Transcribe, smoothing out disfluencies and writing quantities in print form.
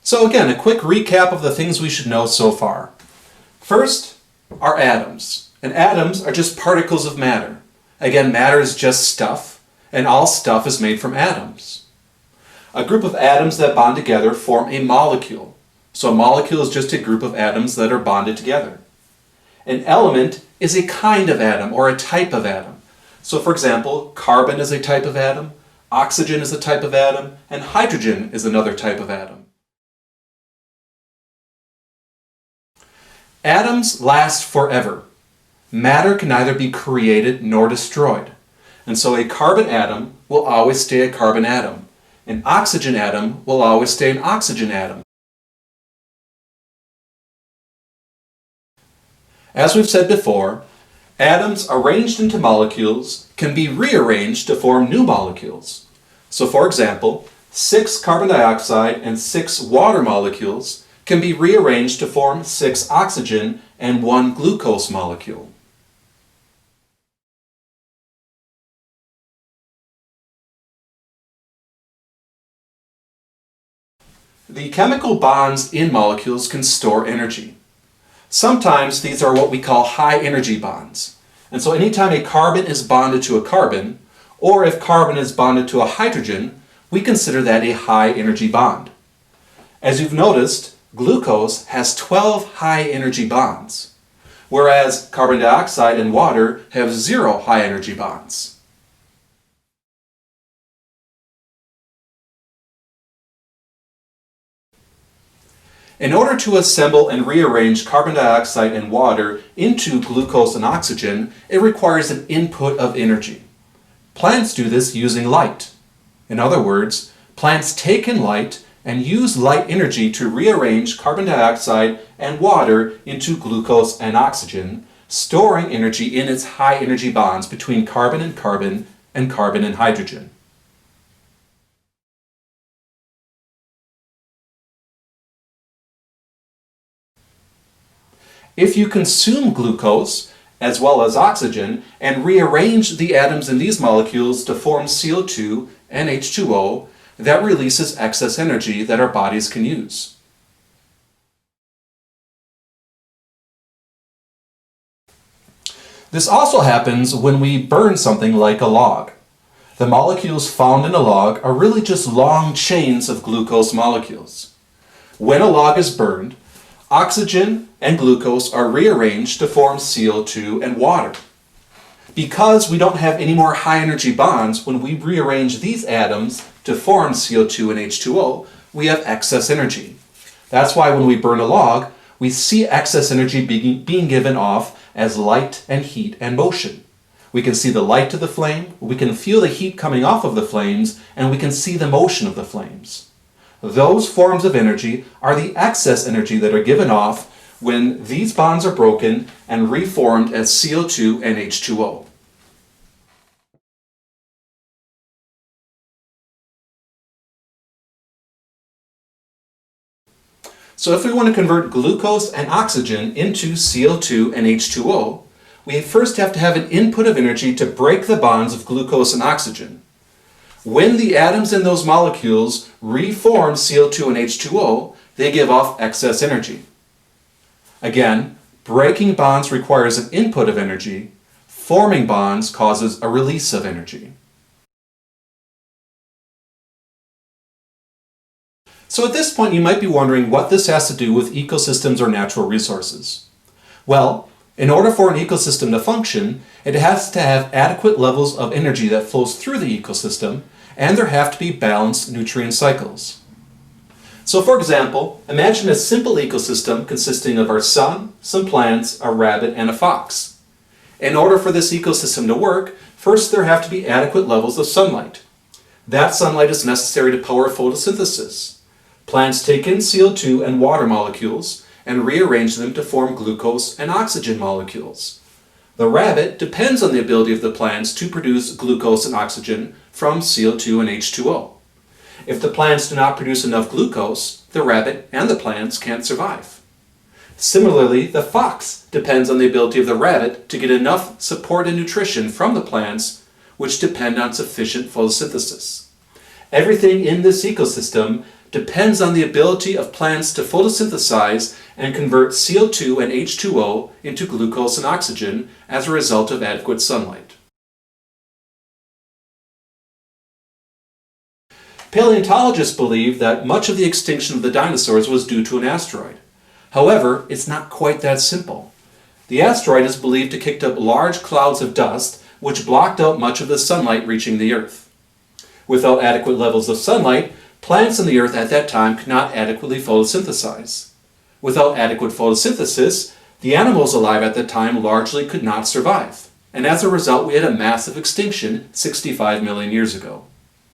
So again, a quick recap of the things we should know so far. First are atoms. And atoms are just particles of matter. Again, matter is just stuff, and all stuff is made from atoms. A group of atoms that bond together form a molecule. So a molecule is just a group of atoms that are bonded together. An element is a kind of atom or a type of atom. So for example, carbon is a type of atom, oxygen is a type of atom, and hydrogen is another type of atom. Atoms last forever. Matter can neither be created nor destroyed. And so a carbon atom will always stay a carbon atom. An oxygen atom will always stay an oxygen atom. As we've said before, atoms arranged into molecules can be rearranged to form new molecules. So for example, 6 carbon dioxide and 6 water molecules can be rearranged to form 6 oxygen and 1 glucose molecule. The chemical bonds in molecules can store energy. Sometimes these are what we call high energy bonds. And so anytime a carbon is bonded to a carbon, or if carbon is bonded to a hydrogen, we consider that a high energy bond. As you've noticed, glucose has 12 high energy bonds, whereas carbon dioxide and water have 0 high energy bonds. In order to assemble and rearrange carbon dioxide and water into glucose and oxygen, it requires an input of energy. Plants do this using light. In other words, plants take in light and use light energy to rearrange carbon dioxide and water into glucose and oxygen, storing energy in its high energy bonds between carbon and carbon and hydrogen. If you consume glucose as well as oxygen and rearrange the atoms in these molecules to form CO2 and H2O, that releases excess energy that our bodies can use. This also happens when we burn something like a log. The molecules found in a log are really just long chains of glucose molecules. When a log is burned, oxygen and glucose are rearranged to form CO2 and water. Because we don't have any more high energy bonds, when we rearrange these atoms to form CO2 and H2O, we have excess energy. That's why when we burn a log, we see excess energy being given off as light and heat and motion. We can see the light of the flame, we can feel the heat coming off of the flames, and we can see the motion of the flames. Those forms of energy are the excess energy that are given off when these bonds are broken and reformed as CO2 and H2O. So if we want to convert glucose and oxygen into CO2 and H2O, we first have to have an input of energy to break the bonds of glucose and oxygen. When the atoms in those molecules reform CO2 and H2O, they give off excess energy. Again, breaking bonds requires an input of energy. Forming bonds causes a release of energy. So at this point you might be wondering what this has to do with ecosystems or natural resources. Well, in order for an ecosystem to function, it has to have adequate levels of energy that flows through the ecosystem, and there have to be balanced nutrient cycles. So for example, imagine a simple ecosystem consisting of our sun, some plants, a rabbit, and a fox. In order for this ecosystem to work, first there have to be adequate levels of sunlight. That sunlight is necessary to power photosynthesis. Plants take in CO2 and water molecules and rearrange them to form glucose and oxygen molecules. The rabbit depends on the ability of the plants to produce glucose and oxygen from CO2 and H2O. If the plants do not produce enough glucose, the rabbit and the plants can't survive. Similarly, the fox depends on the ability of the rabbit to get enough support and nutrition from the plants, which depend on sufficient photosynthesis. Everything in this ecosystem depends on the ability of plants to photosynthesize and convert CO2 and H2O into glucose and oxygen as a result of adequate sunlight. Paleontologists believe that much of the extinction of the dinosaurs was due to an asteroid. However, it's not quite that simple. The asteroid is believed to kick up large clouds of dust, which blocked out much of the sunlight reaching the Earth. Without adequate levels of sunlight, plants on the Earth at that time could not adequately photosynthesize. Without adequate photosynthesis, the animals alive at that time largely could not survive, and as a result we had a massive extinction 65 million years ago.